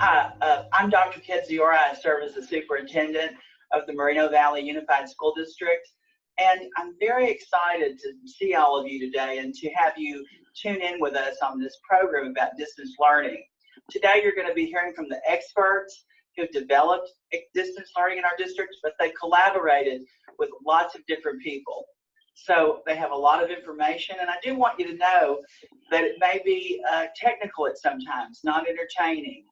Hi, I'm Dr. Kedziora. I serve as the superintendent of the Moreno Valley Unified School District, and I'm very excited to see all of you today and to have you tune in with us on this program about distance learning. Today you're going to be hearing from the experts who've developed distance learning in our district, but they collaborated with lots of different people. So they have a lot of information, and I do want you to know that it may be technical at sometimes, not entertaining.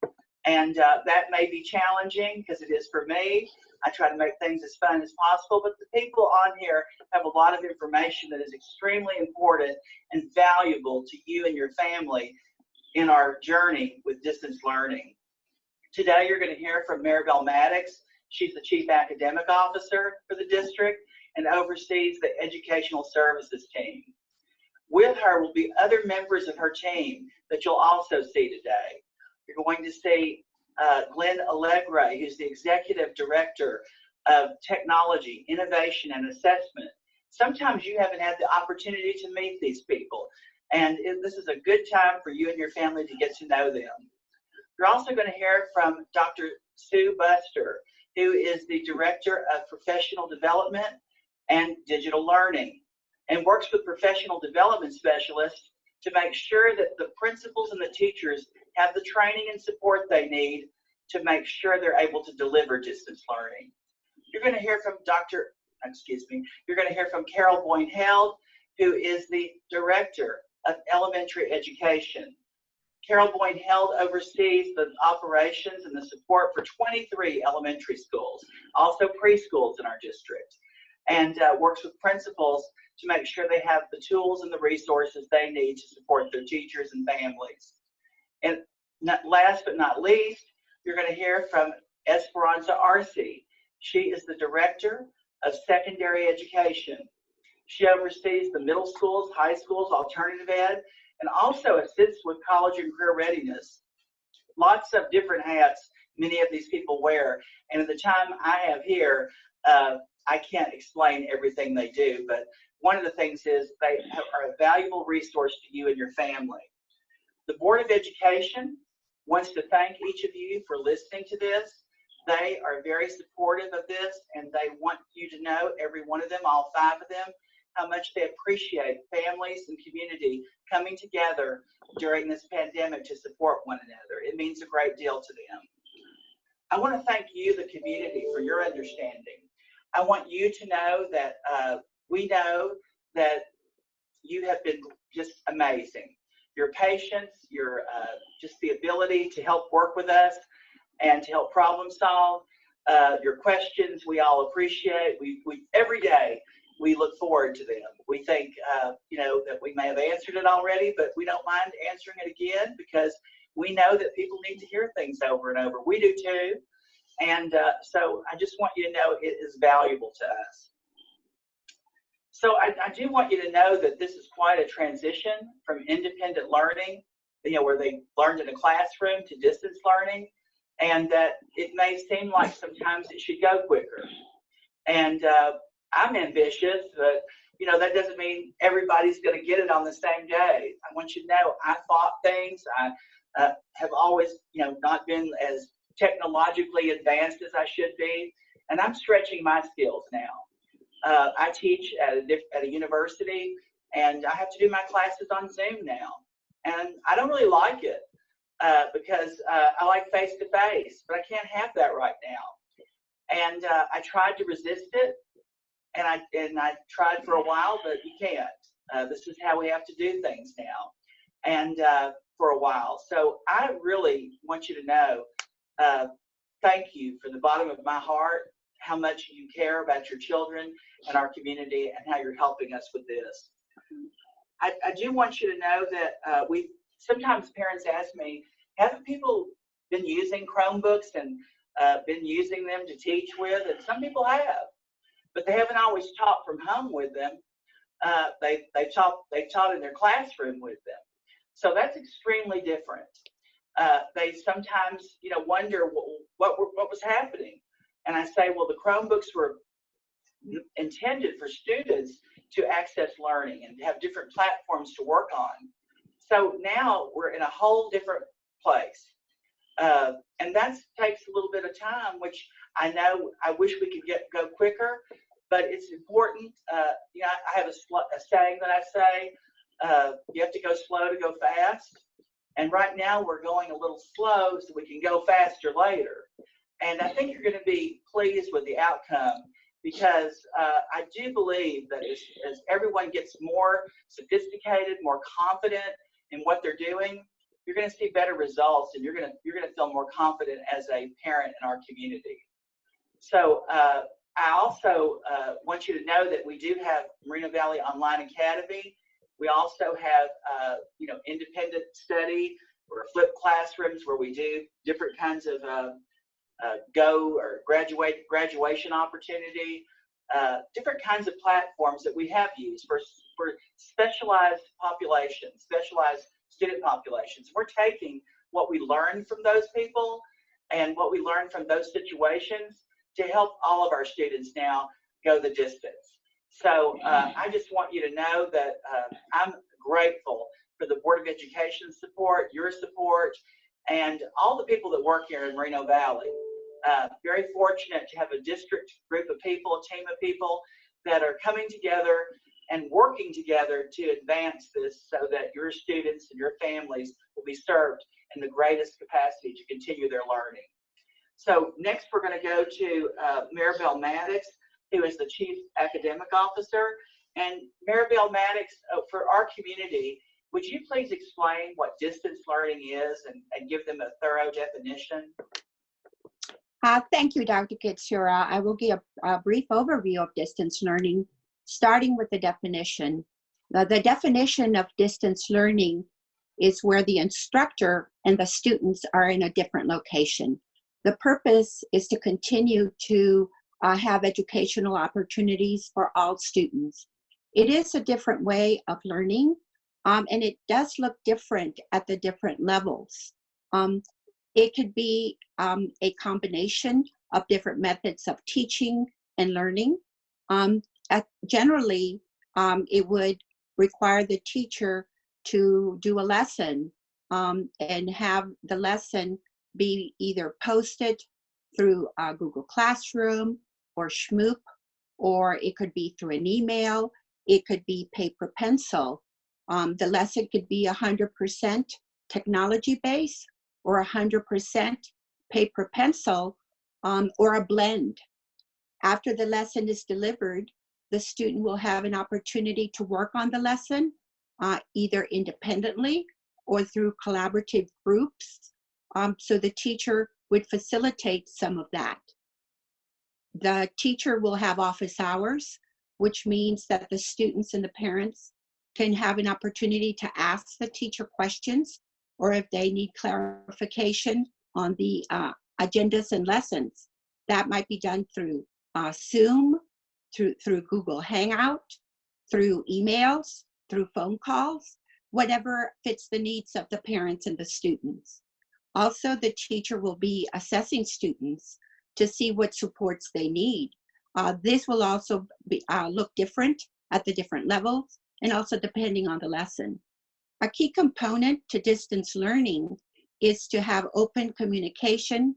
And that may be challenging because it is for me. I try to make things as fun as possible, but the people on here have a lot of information that is extremely important and valuable to you and your family in our journey with distance learning. Today, you're going to hear from Maribel Maddox. She's the Chief Academic Officer for the district and oversees the Educational Services team. With her will be other members of her team that you'll also see today. You're going to see Glenn Allegre, who's the Executive Director of Technology, Innovation, and Assessment. Sometimes you haven't had the opportunity to meet these people, and this is a good time for you and your family to get to know them. You're also going to hear from Dr. Sue Buster, who is the Director of Professional Development and Digital Learning, and works with professional development specialists to make sure that the principals and the teachers have the training and support they need to make sure they're able to deliver distance learning. You're going to hear from you're going to hear from Carol Boyne-Held, who is the Director of Elementary Education. Carol Boyne-Held oversees the operations and the support for 23 elementary schools, also preschools in our district, and works with principals to make sure they have the tools and the resources they need to support their teachers and families. And last but not least, you're going to hear from Esperanza Arce. She is the Director of Secondary Education. She oversees the middle schools, high schools, alternative ed, and also assists with college and career readiness. Lots of different hats many of these people wear, and at the time I have here, I can't explain everything they do, but one of the things is they are a valuable resource to you and your family. The Board of Education wants to thank each of you for listening to this. They are very supportive of this, and they want you to know, every one of them, all 5 of them, how much they appreciate families and community coming together during this pandemic to support one another. It means a great deal to them. I want to thank you, the community, for your understanding. I want you to know that we know that you have been just amazing. Your patience, your just the ability to help work with us and to help problem solve, your questions we all appreciate. We every day we look forward to them. We think you know, that we may have answered it already, but we don't mind answering it again because we know that people need to hear things over and over. We do too. And so I just want you to know it is valuable to us. So I do want you to know that this is quite a transition from independent learning, you know, where they learned in a classroom, to distance learning, and that it may seem like sometimes it should go quicker. And I'm ambitious, but you know, that doesn't mean everybody's going to get it on the same day. I want you to know I thought things. I have always, you know, not been as technologically advanced as I should be, and I'm stretching my skills now. I teach at a university, and I have to do my classes on Zoom now, and I don't really like it because I like face-to-face, but I can't have that right now. And I tried to resist it, and I tried for a while, but you can't. This is how we have to do things now, and for a while. So I really want you to know, thank you from the bottom of my heart, how much you care about your children and our community and how you're helping us with this. I do want you to know that sometimes parents ask me, haven't people been using Chromebooks and been using them to teach with? And some people have, but they haven't always taught from home with them. They taught in their classroom with them. So that's extremely different. They sometimes, you know, wonder what was happening. And I say, well, the Chromebooks were intended for students to access learning and have different platforms to work on. So now we're in a whole different place. And that takes a little bit of time, which I know I wish we could go quicker, but it's important. You know, I have a saying that I say, you have to go slow to go fast. And right now we're going a little slow so we can go faster later. And I think you're going to be pleased with the outcome, because I do believe that as everyone gets more sophisticated, more confident in what they're doing, you're going to see better results, and you're going to feel more confident as a parent in our community. So I also want you to know that we do have Moreno Valley Online Academy. We also have you know, independent study or flipped classrooms where we do different kinds of go or graduation opportunity, different kinds of platforms that we have used for specialized populations, specialized student populations. We're taking what we learned from those people and what we learned from those situations to help all of our students now go the distance. So I just want you to know that I'm grateful for the Board of Education support, your support, and all the people that work here in Moreno Valley. Very fortunate to have a district group of people, a team of people that are coming together and working together to advance this so that your students and your families will be served in the greatest capacity to continue their learning. So next we're going to go to Maribel Maddox, who is the Chief Academic Officer. And Maribel Maddox, for our community, would you please explain what distance learning is and give them a thorough definition? Thank you, Dr. Kedziora. I will give a brief overview of distance learning, starting with the definition. The definition of distance learning is where the instructor and the students are in a different location. The purpose is to continue to have educational opportunities for all students. It is a different way of learning, and it does look different at the different levels. It could be a combination of different methods of teaching and learning. Generally, it would require the teacher to do a lesson and have the lesson be either posted through Google Classroom or Schmoop, or it could be through an email. It could be paper pencil. The lesson could be 100% technology-based, or 100% paper pencil, or a blend. After the lesson is delivered, the student will have an opportunity to work on the lesson, either independently or through collaborative groups. So the teacher would facilitate some of that. The teacher will have office hours, which means that the students and the parents can have an opportunity to ask the teacher questions, or if they need clarification on the agendas and lessons. That might be done through Zoom, through Google Hangout, through emails, through phone calls, whatever fits the needs of the parents and the students. Also, the teacher will be assessing students to see what supports they need. This will also be, look different at the different levels, and also depending on the lesson. A key component to distance learning is to have open communication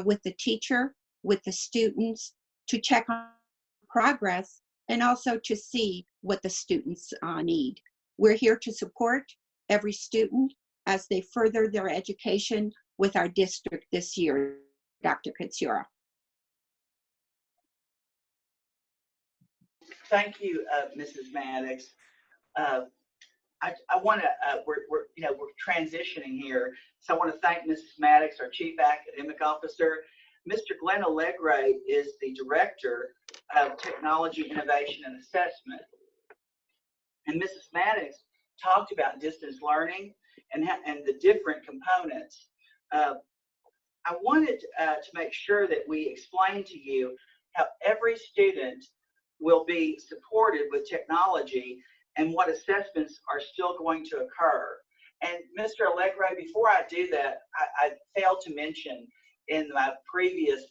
with the teacher, with the students, to check on progress, and also to see what the students need. We're here to support every student as they further their education with our district this year, Dr. Kedziora. Thank you, Mrs. Maddox. I want to, we're transitioning here, so I want to thank Mrs. Maddox, our Chief Academic Officer. Mr. Glenn Allegre is the Director of Technology, Innovation, and Assessment. And Mrs. Maddox talked about distance learning and the different components. I wanted to make sure that we explain to you how every student will be supported with technology and what assessments are still going to occur. And Mr. Allegre, before I do that, I failed to mention in my previous,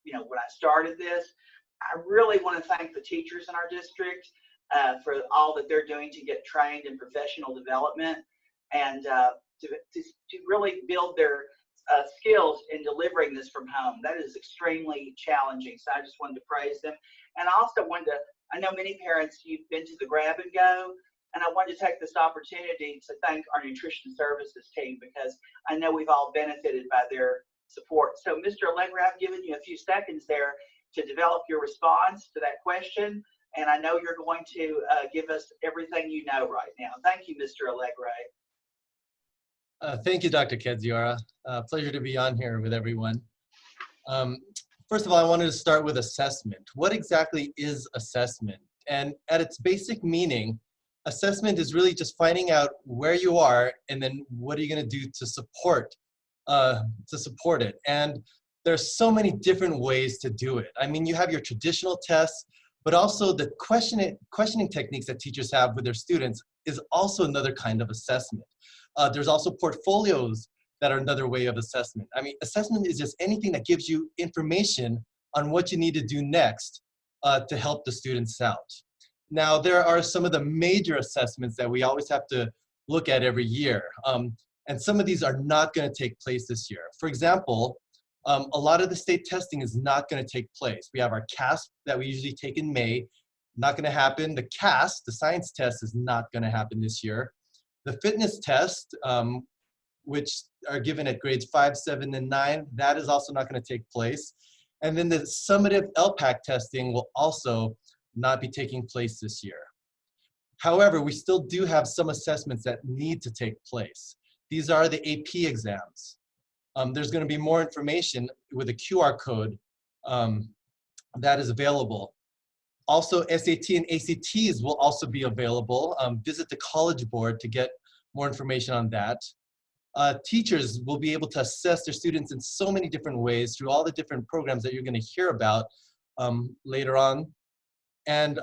when I started this, I really want to thank the teachers in our district for all that they're doing to get trained in professional development and to really build their skills in delivering this from home. That is extremely challenging. So I just wanted to praise them. And I also wanted to, I know many parents, you've been to the grab and go, and I wanted to take this opportunity to thank our nutrition services team, because I know we've all benefited by their support. So Mr. Allegra, I've given you a few seconds there to develop your response to that question. And I know you're going to give us everything you know right now. Thank you, Mr. Allegra. Thank you, Dr. Kedziora. Pleasure to be on here with everyone. First of all, I wanted to start with assessment. What exactly is assessment? And at its basic meaning, assessment is really just finding out where you are and then what are you going to do to support it. And there's so many different ways to do it. I mean, you have your traditional tests, but also the questioning techniques that teachers have with their students is also another kind of assessment. There's also portfolios that are another way of assessment. I mean, assessment is just anything that gives you information on what you need to do next to help the students out. Now, there are some of the major assessments that we always have to look at every year. And some of these are not going to take place this year. For example, a lot of the state testing is not going to take place. We have our CASP that we usually take in May, not going to happen. The CAST, the science test, is not going to happen this year. The fitness test, which are given at grades 5, 7, and 9, that is also not going to take place. And then the summative LPAC testing will also not be taking place this year. However, we still do have some assessments that need to take place. These are the AP exams. There's going to be more information with a QR code that is available. Also, SAT and ACTs will also be available. Visit the College Board to get more information on that. Teachers will be able to assess their students in so many different ways through all the different programs that you're going to hear about later on. And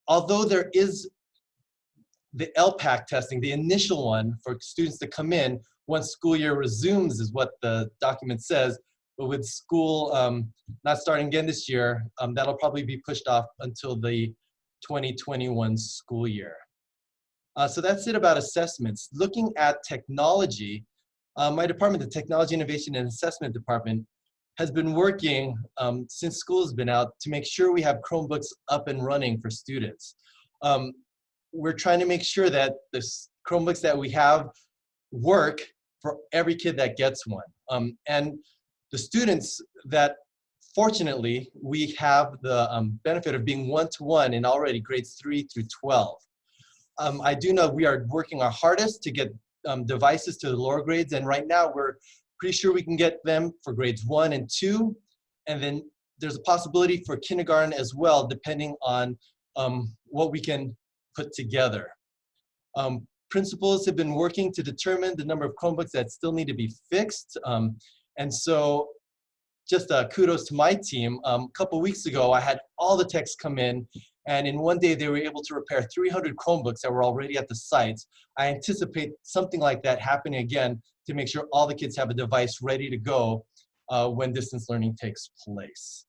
although there is the LPAC testing, the initial one for students to come in once school year resumes is what the document says, but with school not starting again this year, that'll probably be pushed off until the 2021 school year. So that's it about assessments. Looking at technology, my department, the Technology, Innovation, and Assessment Department, has been working since school has been out to make sure we have Chromebooks up and running for students. We're trying to make sure that the Chromebooks that we have work for every kid that gets one. And the students that, fortunately, we have the benefit of being one-to-one in already grades 3 through 12. I do know we are working our hardest to get devices to the lower grades, and right now we're pretty sure we can get them for grades 1 and 2, and then there's a possibility for kindergarten as well, depending on what we can put together. Principals have been working to determine the number of Chromebooks that still need to be fixed, and so just kudos to my team. A couple weeks ago, I had all the techs come in, and in one day they were able to repair 300 Chromebooks that were already at the sites. I anticipate something like that happening again to make sure all the kids have a device ready to go when distance learning takes place.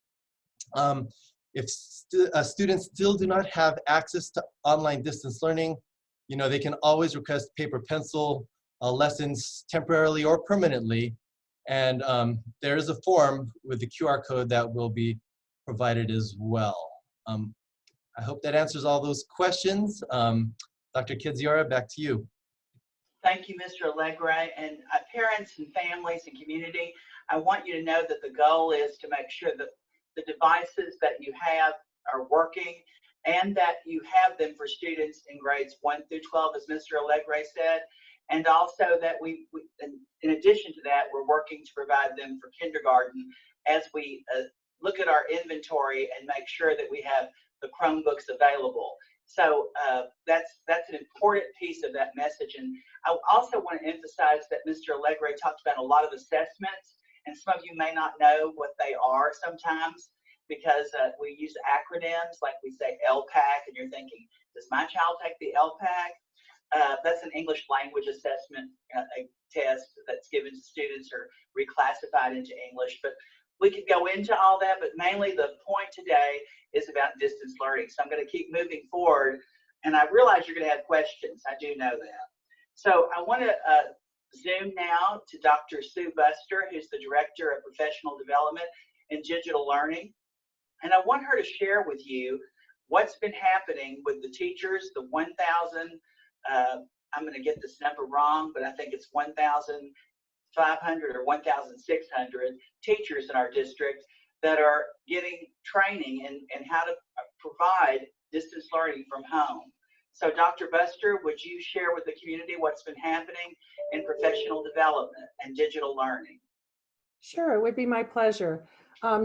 If students still do not have access to online distance learning, you know, they can always request paper pencil lessons temporarily or permanently. And there is a form with the QR code that will be provided as well. I hope that answers all those questions. Dr. Kedziora, back to you. Thank you, Mr. Allegre. And parents and families and community, I want you to know that the goal is to make sure that the devices that you have are working and that you have them for students in grades 1 through 12, as Mr. Allegre said. And also that in addition to that, we're working to provide them for kindergarten as we look at our inventory and make sure that we have the Chromebooks available. So that's an important piece of that message. And I also want to emphasize that Mr. Allegre talked about a lot of assessments, and some of you may not know what they are sometimes because we use acronyms like we say LPAC, and you're thinking, does my child take the LPAC? That's an English language assessment test that's given to students or reclassified into English. But we could go into all that, but mainly the point today is about distance learning. So I'm going to keep moving forward, and I realize you're going to have questions. I do know that. So I want to Zoom now to Dr. Sue Buster, who's the Director of Professional Development and Digital Learning. And I want her to share with you what's been happening with the teachers, the 1,000, I'm going to get this number wrong, but I think it's 1,500 or 1,600 teachers in our district that are getting training in how to provide distance learning from home. So Dr. Buster, would you share with the community what's been happening in professional development and digital learning? Sure, it would be my pleasure.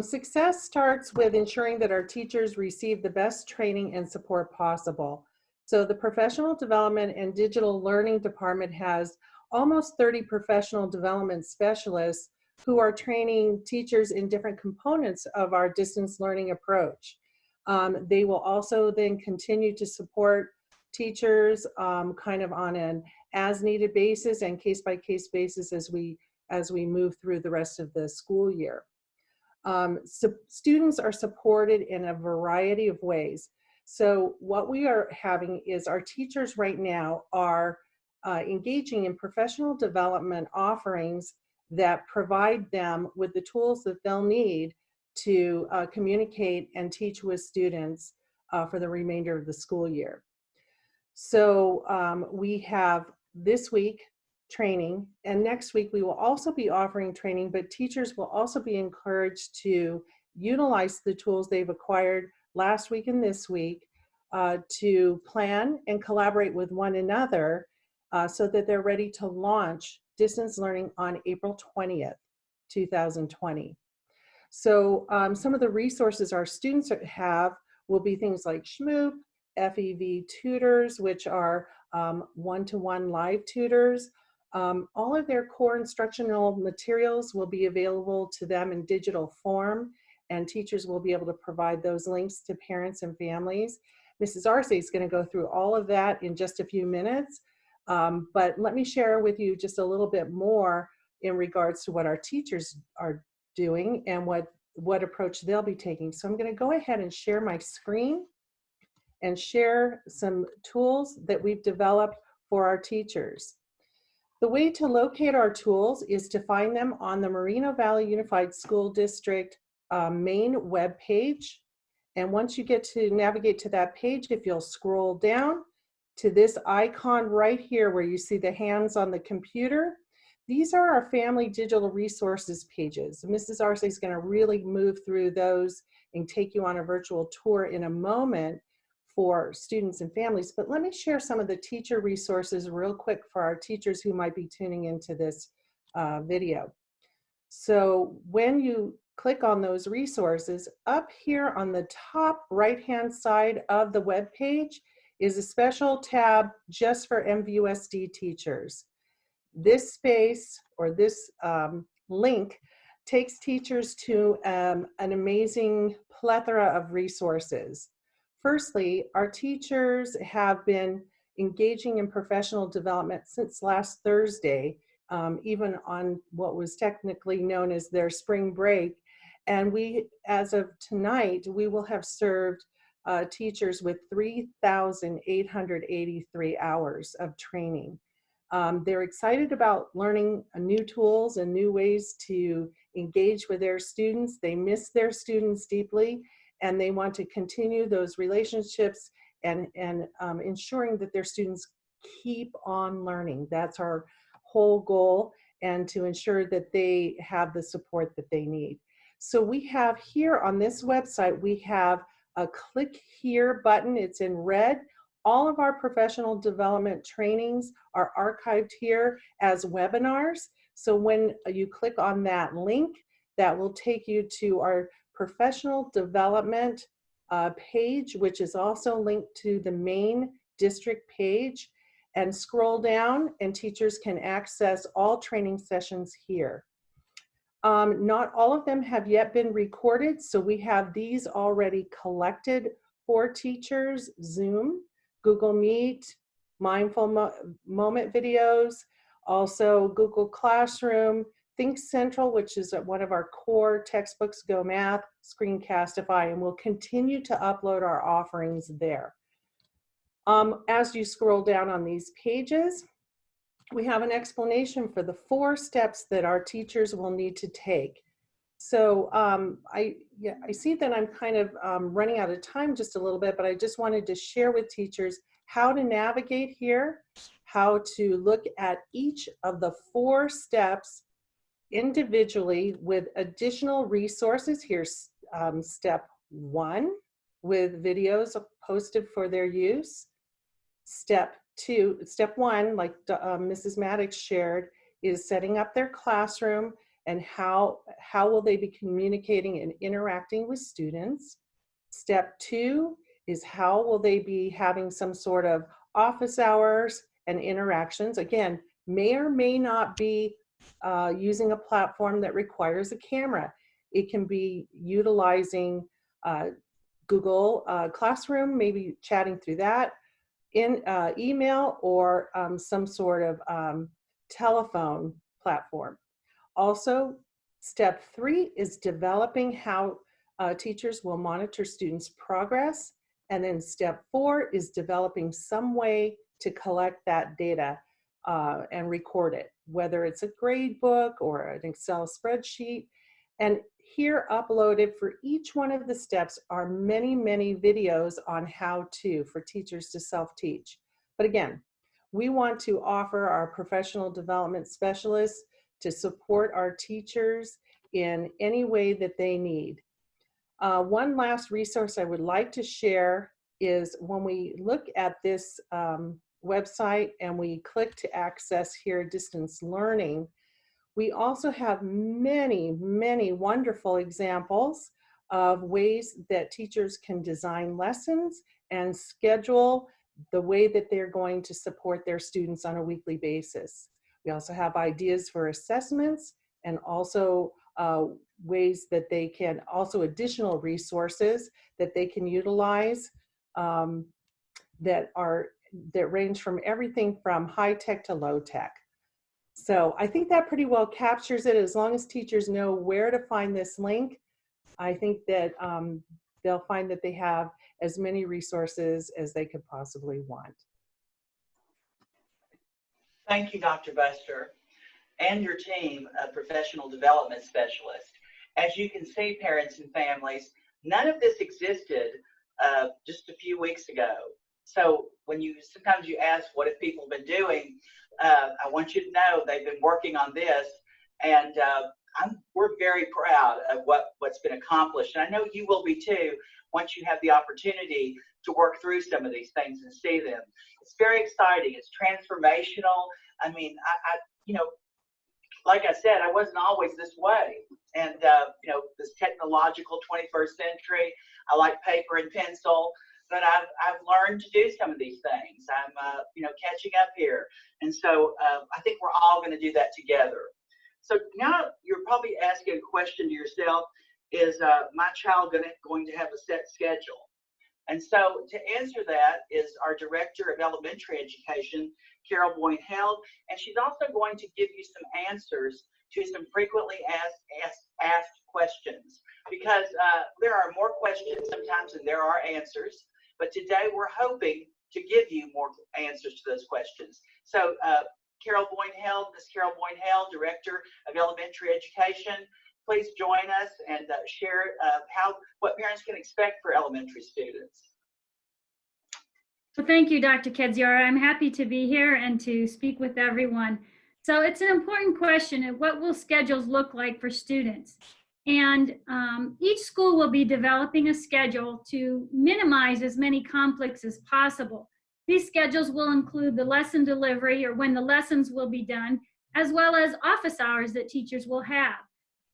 Success starts with ensuring that our teachers receive the best training and support possible. So the Professional Development and Digital Learning Department has almost 30 professional development specialists who are training teachers in different components of our distance learning approach. They will also then continue to support teachers kind of on an as-needed basis and case-by-case basis as we move through the rest of the school year. So students are supported in a variety of ways. So what we are having is our teachers right now are engaging in professional development offerings that provide them with the tools that they'll need to communicate and teach with students for the remainder of the school year. So we have this week training, and next week we will also be offering training, but teachers will also be encouraged to utilize the tools they've acquired last week and this week to plan and collaborate with one another so that they're ready to launch distance learning on April 20th, 2020. So some of the resources our students have will be things like Schmoop, FEV tutors, which are one-to-one live tutors. All of their core instructional materials will be available to them in digital form, and teachers will be able to provide those links to parents and families. Mrs. Arce is going to go through all of that in just a few minutes, but let me share with you just a little bit more in regards to what our teachers are doing and what approach they'll be taking. So I'm going to go ahead and share my screen and share some tools that we've developed for our teachers. The way to locate our tools is to find them on the Moreno Valley Unified School District main web page. And once you get to navigate to that page, if you'll scroll down to this icon right here where you see the hands on the computer, these are our family digital resources pages. Mrs. Arce is going to really move through those and take you on a virtual tour in a moment for students and families, but let me share some of the teacher resources real quick for our teachers who might be tuning into this video. So when you click on those resources, up here on the top right-hand side of the web page is a special tab just for MVUSD teachers. This space or this link takes teachers to an amazing plethora of resources. Firstly, our teachers have been engaging in professional development since last Thursday, even on what was technically known as their spring break. And we, as of tonight, we will have served teachers with 3,883 hours of training. They're excited about learning new tools and new ways to engage with their students. They miss their students deeply, and they want to continue those relationships and ensuring that their students keep on learning. That's our whole goal, and to ensure that they have the support that they need. So we have here on this website, we have a click here button. It's in red. All of our professional development trainings are archived here as webinars. So when you click on that link, that will take you to our professional development page, which is also linked to the main district page, and scroll down and teachers can access all training sessions here. Not all of them have yet been recorded, so we have these already collected for teachers: Zoom, Google Meet, Mindful Moment videos, also Google Classroom, Think Central, which is one of our core textbooks, Go Math, Screencastify, and we'll continue to upload our offerings there. As you scroll down on these pages, we have an explanation for the 4 steps that our teachers will need to take. So I see that I'm kind of running out of time just a little bit, but I just wanted to share with teachers how to navigate here, how to look at each of the 4 steps individually with additional resources. Here's step 1 with videos posted for their use. Step 1, like Mrs. Maddox shared, is setting up their classroom and how will they be communicating and interacting with students. Step 2 is how will they be having some sort of office hours and interactions. Again, may or may not be using a platform that requires a camera. It can be utilizing Google Classroom, maybe chatting through that, in email, or some sort of telephone platform. Also, step 3 is developing how teachers will monitor students' progress. And then step 4 is developing some way to collect that data and record it, whether it's a grade book or an Excel spreadsheet. And here uploaded for each one of the steps are many, many videos on how to for teachers to self-teach. But again, we want to offer our professional development specialists to support our teachers in any way that they need. One last resource I would like to share is when we look at this website and we click to access here distance learning, we also have many, many wonderful examples of ways that teachers can design lessons and schedule the way that they're going to support their students on a weekly basis. We also have ideas for assessments and also ways that they can, also additional resources that they can utilize that range from everything from high tech to low tech. So I think that pretty well captures it. As long as teachers know where to find this link, I think that they'll find that they have as many resources as they could possibly want. Thank you, Dr. Buster, and your team of professional development specialists. As you can see, parents and families, none of this existed just a few weeks ago. So when sometimes you ask, what have people been doing? I want you to know they've been working on this, and we're very proud of what's been accomplished. And I know you will be too, once you have the opportunity to work through some of these things and see them. It's very exciting. It's transformational. I mean, like I said, I wasn't always this way. And, this technological 21st century, I like paper and pencil, but I've learned to do some of these things. I'm, catching up here. And so I think we're all going to do that together. So now you're probably asking a question to yourself, is my child going to have a set schedule? And so to answer that is our Director of Elementary Education, Carol Boyne-Held, and she's also going to give you some answers to some frequently asked questions, because there are more questions sometimes than there are answers, but today we're hoping to give you more answers to those questions. So Carol Boyne-Held, Ms. Carol Boyne-Held, Director of Elementary Education, please join us and share what parents can expect for elementary students. Well, thank you, Dr. Kedziora. I'm happy to be here and to speak with everyone. So it's an important question of what will schedules look like for students? And each school will be developing a schedule to minimize as many conflicts as possible. These schedules will include the lesson delivery, or when the lessons will be done, as well as office hours that teachers will have.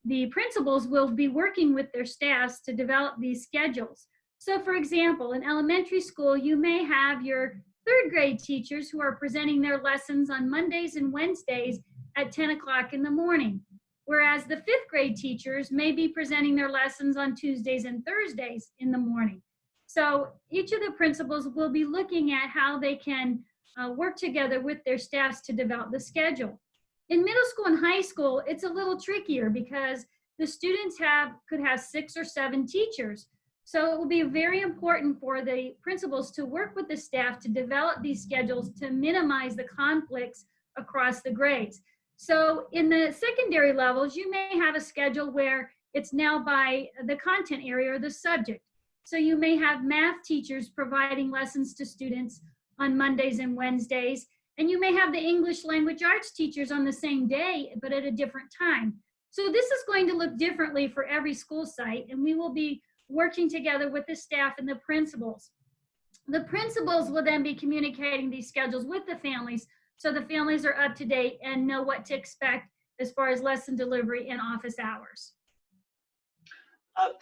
The principals will be working with their staffs to develop these schedules. So for example, in elementary school, you may have your third grade teachers who are presenting their lessons on Mondays and Wednesdays at 10 o'clock in the morning, whereas the fifth grade teachers may be presenting their lessons on Tuesdays and Thursdays in the morning. So each of the principals will be looking at how they can work together with their staffs to develop the schedule. In middle school and high school, it's a little trickier because the students could have 6 or 7 teachers. So it will be very important for the principals to work with the staff to develop these schedules to minimize the conflicts across the grades. So in the secondary levels, you may have a schedule where it's now by the content area or the subject. So you may have math teachers providing lessons to students on Mondays and Wednesdays, and you may have the English language arts teachers on the same day, but at a different time. So this is going to look differently for every school site, and we will be working together with the staff and the principals. The principals will then be communicating these schedules with the families, so the families are up to date and know what to expect as far as lesson delivery and office hours.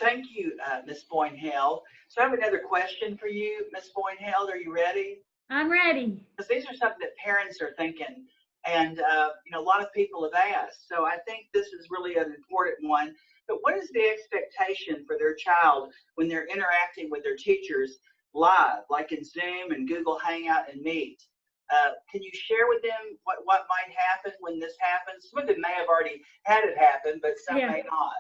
Thank you, Ms. Boyne-Held. So I have another question for you, Ms. Boyne-Held. Are you ready? I'm ready. Because these are something that parents are thinking, and you know, a lot of people have asked. So I think this is really an important one. But what is the expectation for their child when they're interacting with their teachers live, like in Zoom and Google Hangout and Meet? Can you share with them what might happen when this happens? Some of them may have already had it happen, but some may not.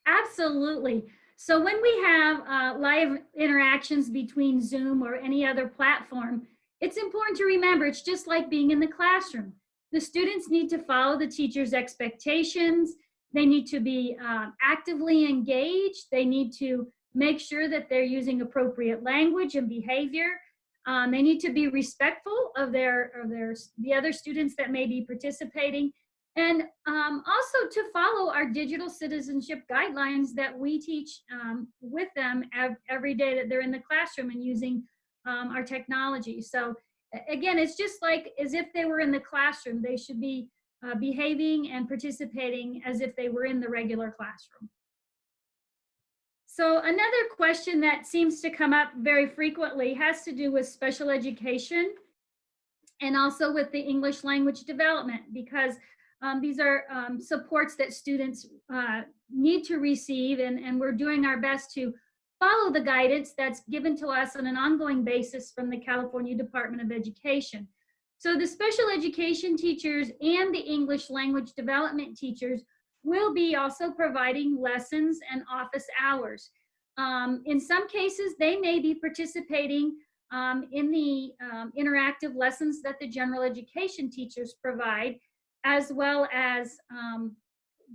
Absolutely. So when we have live interactions between Zoom or any other platform, it's important to remember it's just like being in the classroom. The students need to follow the teacher's expectations. They need to be actively engaged. They need to make sure that they're using appropriate language and behavior. They need to be respectful of the other students that may be participating. And also to follow our digital citizenship guidelines that we teach with them every day that they're in the classroom and using our technology. So again, it's just like as if they were in the classroom. They should be behaving and participating as if they were in the regular classroom. So another question that seems to come up very frequently has to do with special education and also with the English language development, because these are supports that students need to receive, and we're doing our best to follow the guidance that's given to us on an ongoing basis from the California Department of Education. So the special education teachers and the English language development teachers will be also providing lessons and office hours. In some cases, they may be participating in the interactive lessons that the general education teachers provide, as well as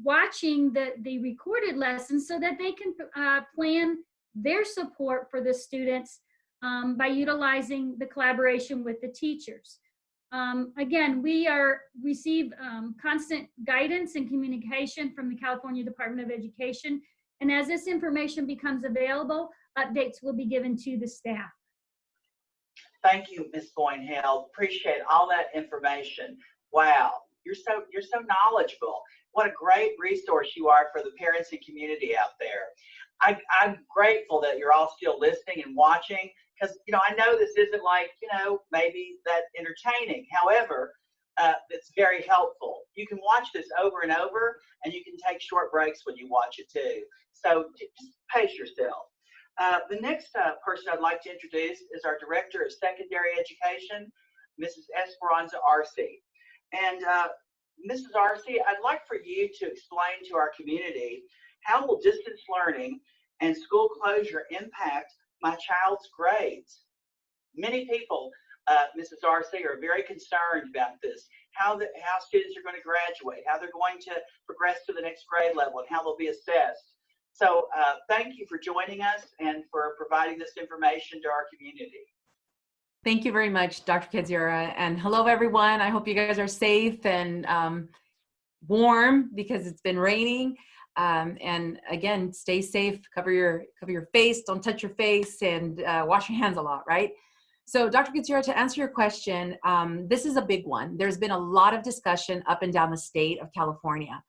watching the recorded lessons so that they can plan their support for the students by utilizing the collaboration with the teachers. Again, we receive constant guidance and communication from the California Department of Education, and as this information becomes available, updates will be given to the staff. Thank you, Ms. Boyne-Held. Appreciate all that information. Wow, you're so knowledgeable. What a great resource you are for the parents and community out there. I'm grateful that you're all still listening and watching, because you know, I know this isn't like, you know, maybe that entertaining. However, it's very helpful. You can watch this over and over, and you can take short breaks when you watch it too. So just pace yourself. The next person I'd like to introduce is our Director of Secondary Education, Mrs. Esperanza Arce. And Mrs. Arce, I'd like for you to explain to our community, how will distance learning and school closure impact my child's grades? Many people, Mrs. Arce, are very concerned about this, how students are going to graduate, how they're going to progress to the next grade level, and how they'll be assessed. So thank you for joining us and for providing this information to our community. Thank you very much, Dr. Kedziora, and hello everyone. I hope you guys are safe and warm because it's been raining. And again, stay safe, cover your face, don't touch your face, and wash your hands a lot, right? So Dr. Kedziora, to answer your question, this is a big one. There's been a lot of discussion up and down the state of California.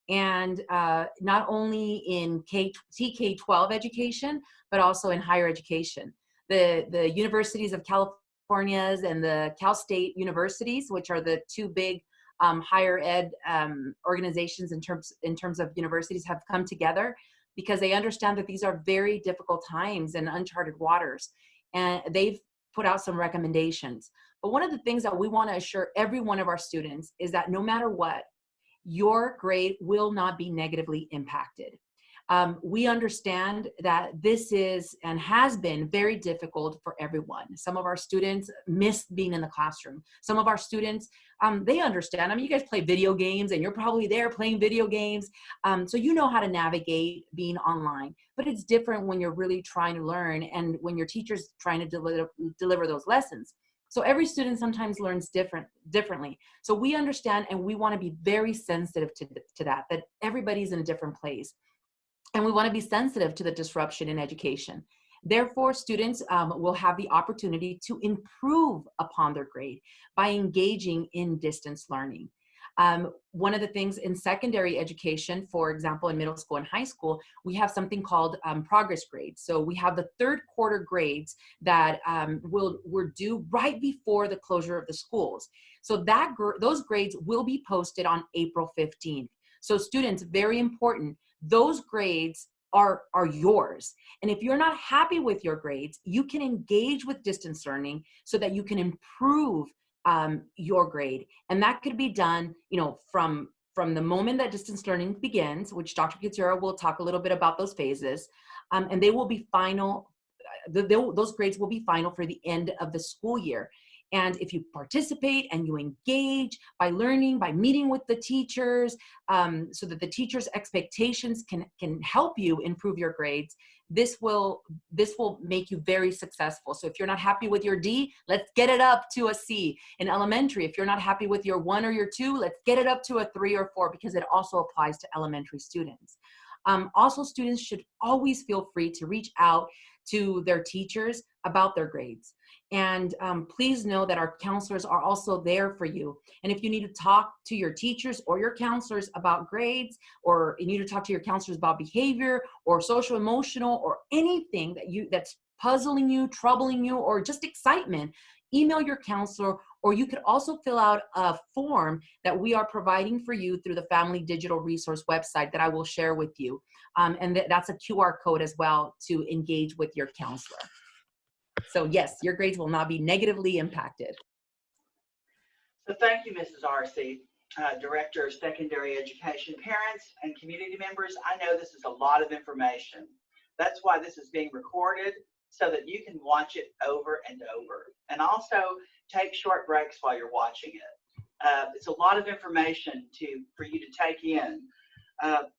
And not only in TK-12 education, but also in higher education. The universities of California's and the Cal State universities, which are the two big higher ed organizations in terms of universities, have come together because they understand that these are very difficult times and uncharted waters. And they've put out some recommendations. But one of the things that we want to assure every one of our students is that no matter what, your grade will not be negatively impacted. We understand that this is and has been very difficult for everyone. Some of our students miss being in the classroom. Some of our students, they understand. I mean, you guys play video games and you're probably there playing video games. So you know how to navigate being online, but it's different when you're really trying to learn and when your teacher's trying to deliver those lessons. So every student sometimes learns differently. So we understand and we want to be very sensitive to that everybody's in a different place. And we want to be sensitive to the disruption in education. Therefore, students will have the opportunity to improve upon their grade by engaging in distance learning. One of the things in secondary education, for example, in middle school and high school, we have something called progress grades. So we have the third quarter grades that were due right before the closure of the schools. So those grades will be posted on April 15th. So students, very important, those grades are yours. And if you're not happy with your grades, you can engage with distance learning so that you can improve your grade. And that could be done, from the moment that distance learning begins, which Dr. Kedziora will talk a little bit about those phases, and they will be final. Those grades will be final for the end of the school year. And if you participate and you engage by learning, by meeting with the teachers, so that the teachers' expectations can help you improve your grades, this will make you very successful. So if you're not happy with your D, let's get it up to a C. In elementary, if you're not happy with your 1 or your 2, let's get it up to a 3 or 4, because it also applies to elementary students. Also, students should always feel free to reach out to their teachers about their grades. And please know that our counselors are also there for you. And if you need to talk to your teachers or your counselors about grades, or you need to talk to your counselors about behavior or social emotional or anything that's puzzling you, troubling you, or just excitement, email your counselor, or you could also fill out a form that we are providing for you through the Family Digital Resource website that I will share with you. And that's a QR code as well to engage with your counselor. So yes, your grades will not be negatively impacted. So thank you, Mrs. Arcee, Director of Secondary Education. Parents and community members, I know this is a lot of information. That's why this is being recorded, so that you can watch it over and over. And also take short breaks while you're watching it. It's a lot of information for you to take in. But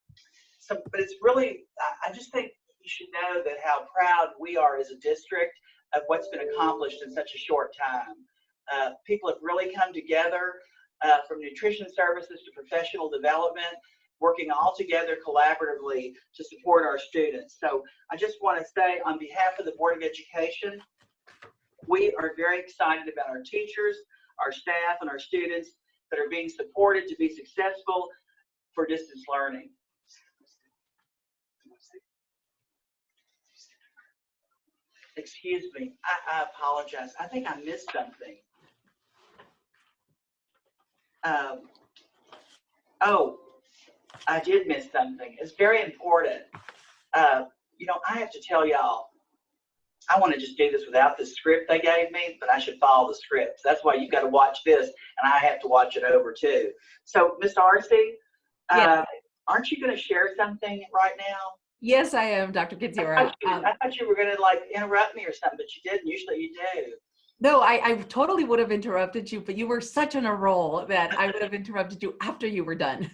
it's really, I just think you should know that how proud we are as a district of what's been accomplished in such a short time. People have really come together, from nutrition services to professional development, working all together collaboratively to support our students. So I just want to say, on behalf of the Board of Education, we are very excited about our teachers, our staff, and our students that are being supported to be successful for distance learning. Excuse me, I apologize. I think I missed something. Oh, I did miss something. It's very important. I have to tell y'all, I want to just do this without the script they gave me, but I should follow the script. That's why you've got to watch this, and I have to watch it over too. So, Ms. Arcee, Yes. Aren't you going to share something right now? Yes, I am, Dr. Kedziora. I thought you were going to interrupt me or something, but you didn't. Usually you do. No, I totally would have interrupted you, but you were such on a roll that I would have interrupted you after you were done.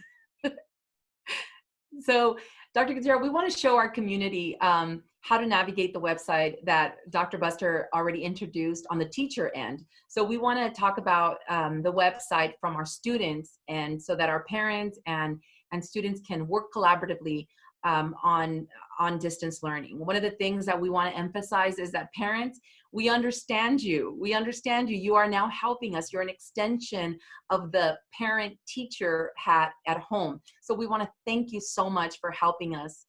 So, Dr. Kedziora, we want to show our community how to navigate the website that Dr. Buster already introduced on the teacher end. So we want to talk about the website from our students, and so that our parents and students can work collaboratively on distance learning. One of the things that we want to emphasize is that parents, we understand you. We understand you. You are now helping us. You're an extension of the parent-teacher hat at home. So we want to thank you so much for helping us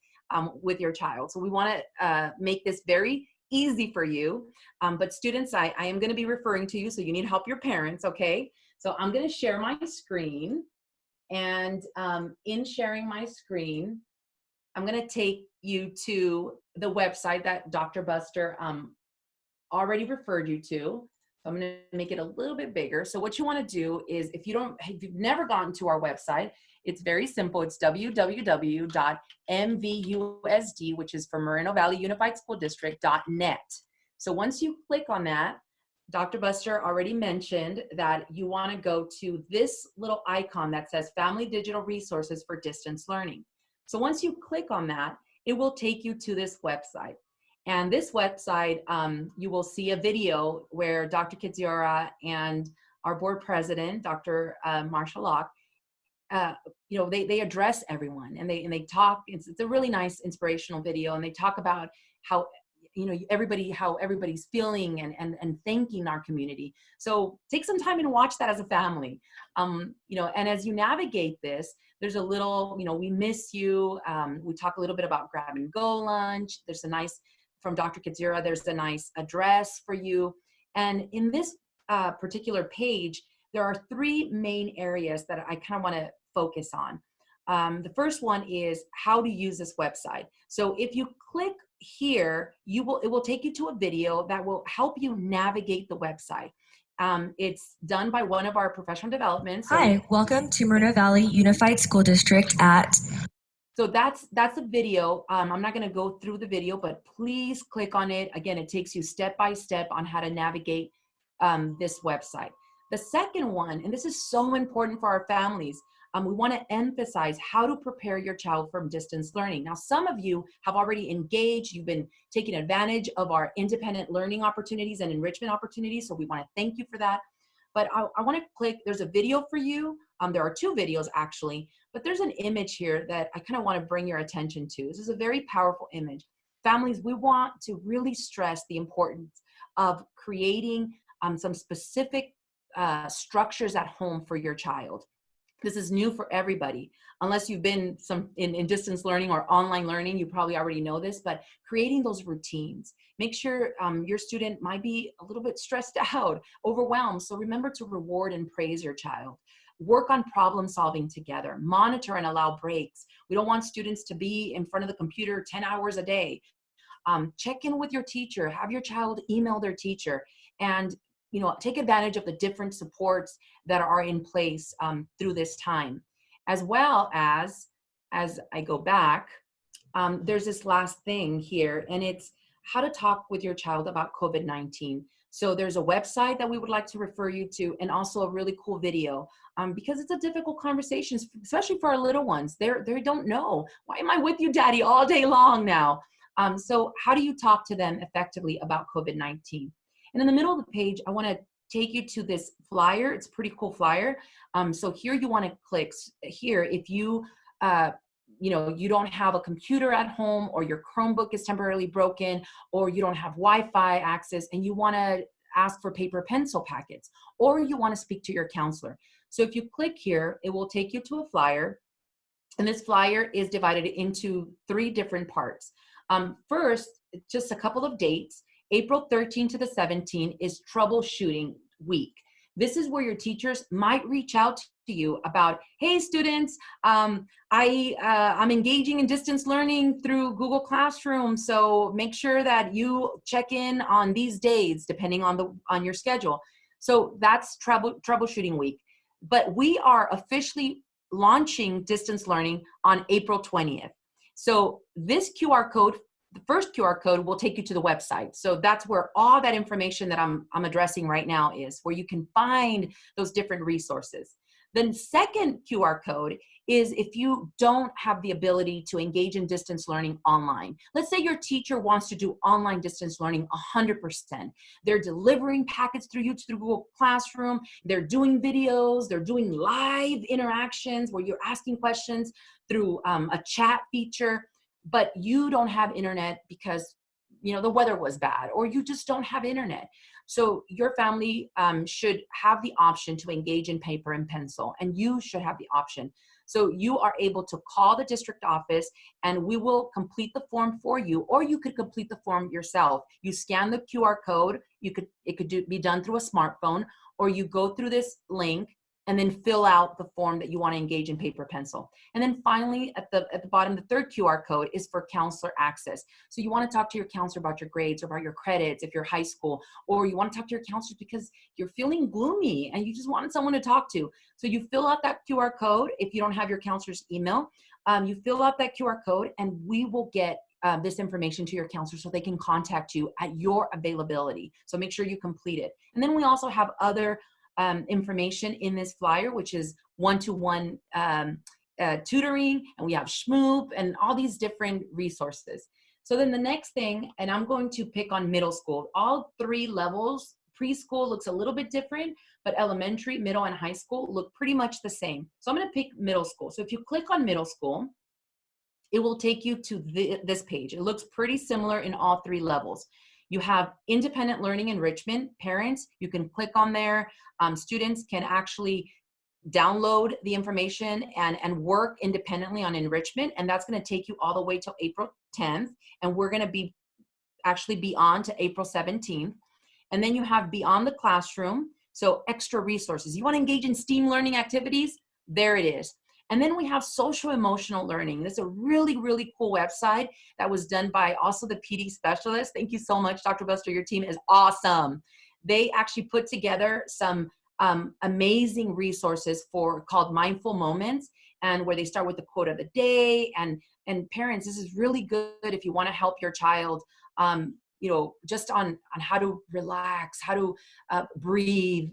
with your child. So we want to make this very easy for you. But students, I am going to be referring to you, so you need to help your parents, okay? So I'm going to share my screen. And in sharing my screen, I'm going to take you to the website that Dr. Buster already referred you to. So I'm going to make it a little bit bigger. So what you want to do is, if you've never gotten to our website, it's very simple. It's www.MVUSD, which is for Moreno Valley Unified School District.net. So once you click on that, Dr. Buster already mentioned that you want to go to this little icon that says Family Digital Resources for Distance Learning. So once you click on that, it will take you to this website. And this website, you will see a video where Dr. Kedziora and our board president, Dr. Marsha Locke, they address everyone, and they talk. It's a really nice inspirational video, and they talk about how everybody's feeling and thanking our community. So take some time and watch that as a family. And as you navigate this, there's a little, we miss you. We talk a little bit about grab and go lunch. There's a nice, from Dr. Kedziora, there's a nice address for you. And in this particular page, there are three main areas that I kind of want to focus on. The first one is how to use this website. So if you click here, it will take you to a video that will help you navigate the website. It's done by one of our professional developments. Hi, welcome to Moreno Valley Unified School District at. So that's a video. I'm not going to go through the video, but please click on it. Again, it takes you step by step on how to navigate this website. The second one, and this is so important for our families, we want to emphasize how to prepare your child for distance learning. Now, some of you have already engaged. You've been taking advantage of our independent learning opportunities and enrichment opportunities, so we want to thank you for that. But I want to click, there's a video for you. There are two videos actually, but there's an image here that I kind of want to bring your attention to. This is a very powerful image. Families, we want to really stress the importance of creating some specific structures at home for your child. This is new for everybody. Unless you've been in distance learning or online learning, you probably already know this, but creating those routines. Make sure your student might be a little bit stressed out, overwhelmed. So remember to reward and praise your child. Work on problem solving together. Monitor and allow breaks. We don't want students to be in front of the computer 10 hours a day. Check in with your teacher. Have your child email their teacher. And take advantage of the different supports that are in place through this time. As well as I go back, there's this last thing here, and it's how to talk with your child about COVID-19. So there's a website that we would like to refer you to, and also a really cool video, because it's a difficult conversation, especially for our little ones. They don't know, why am I with you, Daddy, all day long now? So how do you talk to them effectively about COVID-19? And in the middle of the page, I want to take you to this flyer. It's a pretty cool flyer. So here you want to click here if you, you don't have a computer at home, or your Chromebook is temporarily broken, or you don't have Wi-Fi access, and you want to ask for paper pencil packets, or you want to speak to your counselor. So if you click here, it will take you to a flyer. And this flyer is divided into three different parts. First, just a couple of dates. April 13 to the 17 is troubleshooting week. This is where your teachers might reach out to you about, hey students, I'm engaging in distance learning through Google Classroom, so make sure that you check in on these days depending on your schedule. So that's troubleshooting week. But we are officially launching distance learning on April 20th. So this QR code, the first QR code, will take you to the website. So that's where all that information that I'm addressing right now is, where you can find those different resources. The second QR code is if you don't have the ability to engage in distance learning online. Let's say your teacher wants to do online distance learning 100%. They're delivering packets through Google Classroom. They're doing videos. They're doing live interactions where you're asking questions through a chat feature. But you don't have internet because the weather was bad, or you just don't have internet. So your family should have the option to engage in paper and pencil, and you should have the option. So you are able to call the district office, and we will complete the form for you, or you could complete the form yourself. You scan the QR code. It could be done through a smartphone, or you go through this link and then fill out the form that you want to engage in paper pencil. And then finally, at the bottom, the third QR code is for counselor access. So you want to talk to your counselor about your grades or about your credits if you're high school, or you want to talk to your counselor because you're feeling gloomy and you just wanted someone to talk to. So you fill out that QR code. If you don't have your counselor's email, you fill out that QR code, and we will get this information to your counselor so they can contact you at your availability. So make sure you complete it. And then we also have other information in this flyer, which is one-to-one tutoring, and we have Schmoop and all these different resources. So then the next thing, and I'm going to pick on middle school. All three levels, preschool looks a little bit different, but elementary, middle, and high school look pretty much the same. So I'm going to pick middle school. So if you click on middle school, it will take you to this page. It looks pretty similar in all three levels. You have independent learning enrichment. Parents, you can click on there. Students can actually download the information and work independently on enrichment, and that's going to take you all the way till April 10th, and we're going to be on to April 17th. And then you have beyond the classroom, so extra resources. You want to engage in STEAM learning activities? There it is. And then we have social emotional learning. This is a really, really cool website that was done by also the PD specialist. Thank you so much, Dr. Buster. Your team is awesome. They actually put together some amazing resources called Mindful Moments, and where they start with the quote of the day. And parents, this is really good if you want to help your child, just on how to relax, how to breathe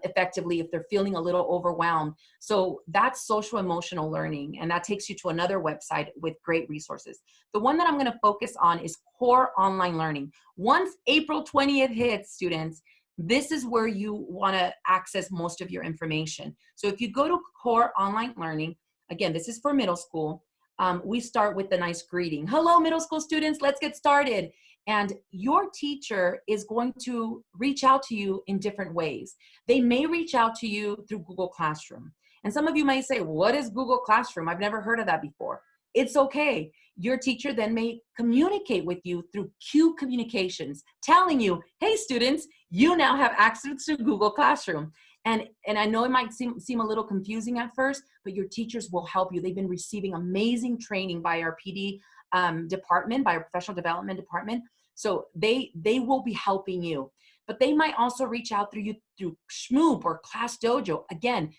effectively if they're feeling a little overwhelmed. So that's social emotional learning, and that takes you to another website with great resources. The one that I'm going to focus on is core online learning. Once April 20th hits, students, this is where you want to access most of your information. So if you go to core online learning, again, this is for middle school. We start with the nice greeting. Hello, middle school students, let's get started. And your teacher is going to reach out to you in different ways. They may reach out to you through Google Classroom. And some of you may say, what is Google Classroom? I've never heard of that before. It's okay. Your teacher then may communicate with you through Q Communications, telling you, hey students, you now have access to Google Classroom. And I know it might seem a little confusing at first, but your teachers will help you. They've been receiving amazing training by our PD department, by our professional development department. So they will be helping you. But they might also reach out through Schmoop or Class Dojo. Again,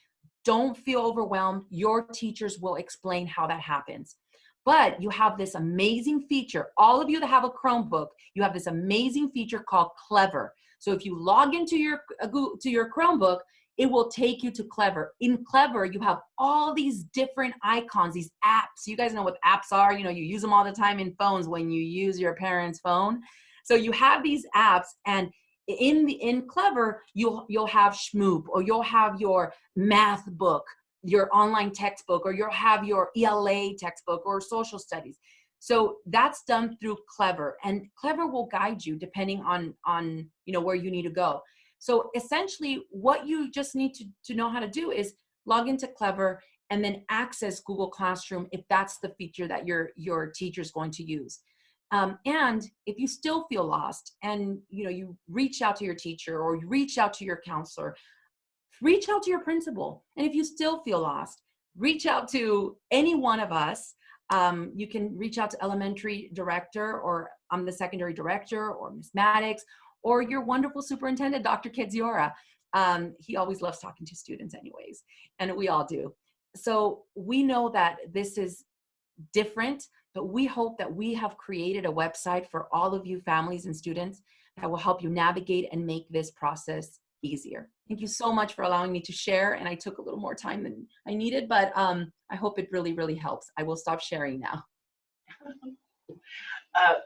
don't feel overwhelmed. Your teachers will explain how that happens. But you have this amazing feature. All of you that have a Chromebook, you have this amazing feature called Clever. So if you log into your Chromebook, it will take you to Clever. In Clever, you have all these different icons, these apps. You guys know what apps are. You use them all the time in phones when you use your parents' phone. So you have these apps, and in Clever, you'll have Schmoop, or you'll have your math book, your online textbook, or you'll have your ELA textbook or social studies. So that's done through Clever, and Clever will guide you depending on where you need to go. So essentially what you just need to know how to do is log into Clever and then access Google Classroom if that's the feature that your teacher is going to use. And if you still feel lost and you reach out to your teacher or you reach out to your counselor, reach out to your principal. And if you still feel lost, reach out to any one of us. You can reach out to elementary director, or I'm the secondary director, or Ms. Maddox, or your wonderful superintendent, Dr. Kedziora. He always loves talking to students anyways, and we all do. So we know that this is different, but we hope that we have created a website for all of you families and students that will help you navigate and make this process easier. Thank you so much for allowing me to share, and I took a little more time than I needed, but I hope it really, really helps. I will stop sharing now.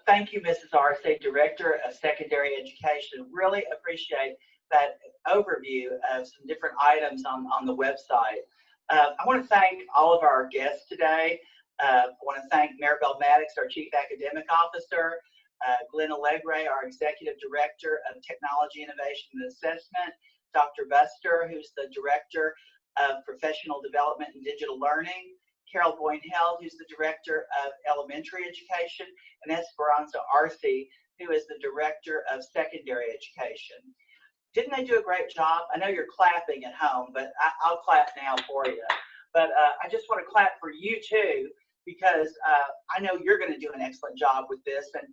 Thank you, Mrs. Arce, Director of Secondary Education. Really appreciate that overview of some different items on the website. I want to thank all of our guests today. I want to thank Maribel Maddox, our Chief Academic Officer, Glenn Allegre, our Executive Director of Technology Innovation and Assessment, Dr. Buster, who's the Director of Professional Development and Digital Learning, Carol Boyne-Held, who's the Director of Elementary Education, and Esperanza Arce, who is the Director of Secondary Education. didn't they do a great job? I know you're clapping at home, but I'll clap now for you. But I just want to clap for you too, because I know you're going to do an excellent job with this. And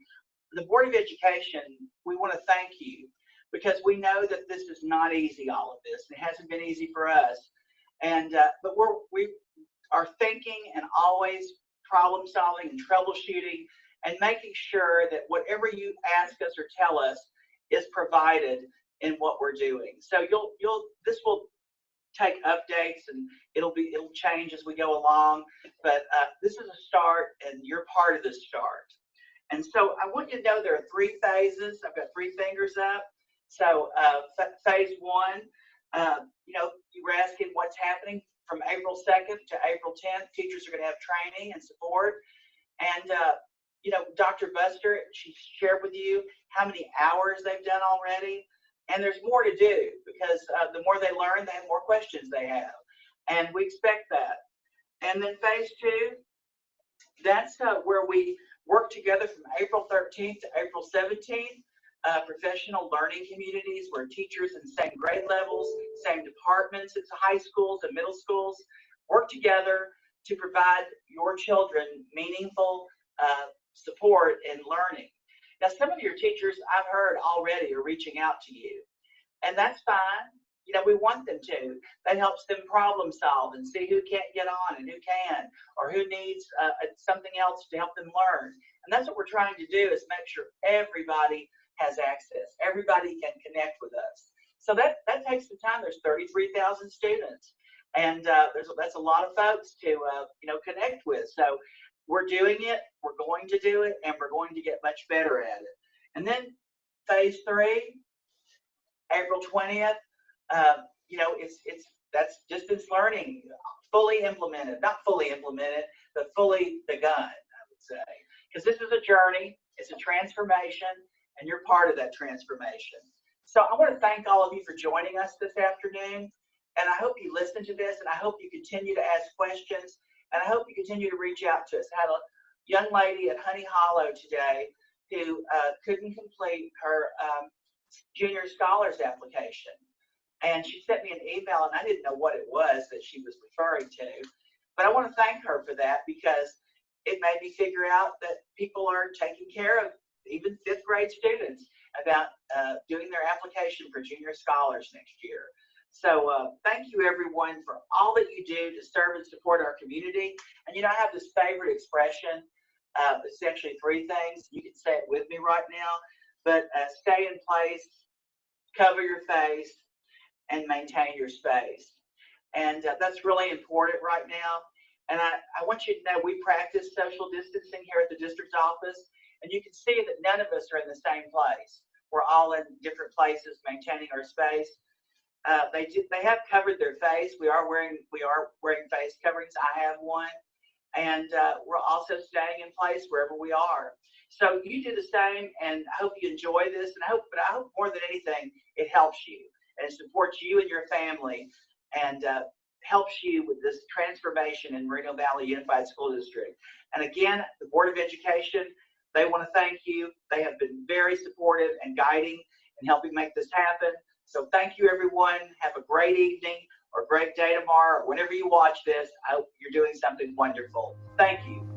the Board of Education, we want to thank you, because we know that this is not easy, all of this. It hasn't been easy for us. And but we are thinking and always problem solving and troubleshooting and making sure that whatever you ask us or tell us is provided in what we're doing. So this will take updates, and it'll change as we go along. But this is a start, and you're part of this start. And so I want you to know there are 3 phases. I've got 3 fingers up. So phase 1, you were asking what's happening from April 2nd to April 10th. Teachers are going to have training and support. And, Dr. Buster, she shared with you how many hours they've done already. And there's more to do, because the more they learn, the more questions they have. And we expect that. And then phase 2, that's where we work together from April 13th to April 17th. Professional learning communities where teachers in same grade levels, same departments, it's high schools and middle schools, work together to provide your children meaningful support in learning. Now, some of your teachers I've heard already are reaching out to you, and that's fine. We want them to. That helps them problem solve and see who can't get on and who can, or who needs something else to help them learn. And that's what we're trying to do, is make sure everybody has access. Everybody can connect with us. So that takes some time. There's 33,000 students, and that's a lot of folks to connect with. So we're doing it. We're going to do it, and we're going to get much better at it. And then phase 3, April 20th. That's distance learning, fully implemented. Not fully implemented, but fully begun, I would say, because this is a journey. It's a transformation, and you're part of that transformation. So I want to thank all of you for joining us this afternoon, and I hope you listen to this, and I hope you continue to ask questions, and I hope you continue to reach out to us. I had a young lady at Honey Hollow today who couldn't complete her junior scholars application, and she sent me an email, and I didn't know what it was that she was referring to, but I want to thank her for that, because it made me figure out that people are taking care of even 5th grade students about doing their application for junior scholars next year. So thank you, everyone, for all that you do to serve and support our community. And I have this favorite expression. It's actually 3 things. You can say it with me right now, but stay in place, cover your face, and maintain your space. And that's really important right now. And I want you to know we practice social distancing here at the district office, and you can see that none of us are in the same place. We're all in different places maintaining our space. They have covered their face. We are wearing face coverings. I have one, and we're also staying in place wherever we are. So you do the same, and I hope you enjoy this. And I hope more than anything, it helps you and supports you and your family, and helps you with this transformation in Moreno Valley Unified School District. And again, the Board of Education, they want to thank you. They have been very supportive and guiding and helping make this happen. So thank you, everyone. Have a great evening or a great day tomorrow, or whenever you watch this. I hope you're doing something wonderful. Thank you.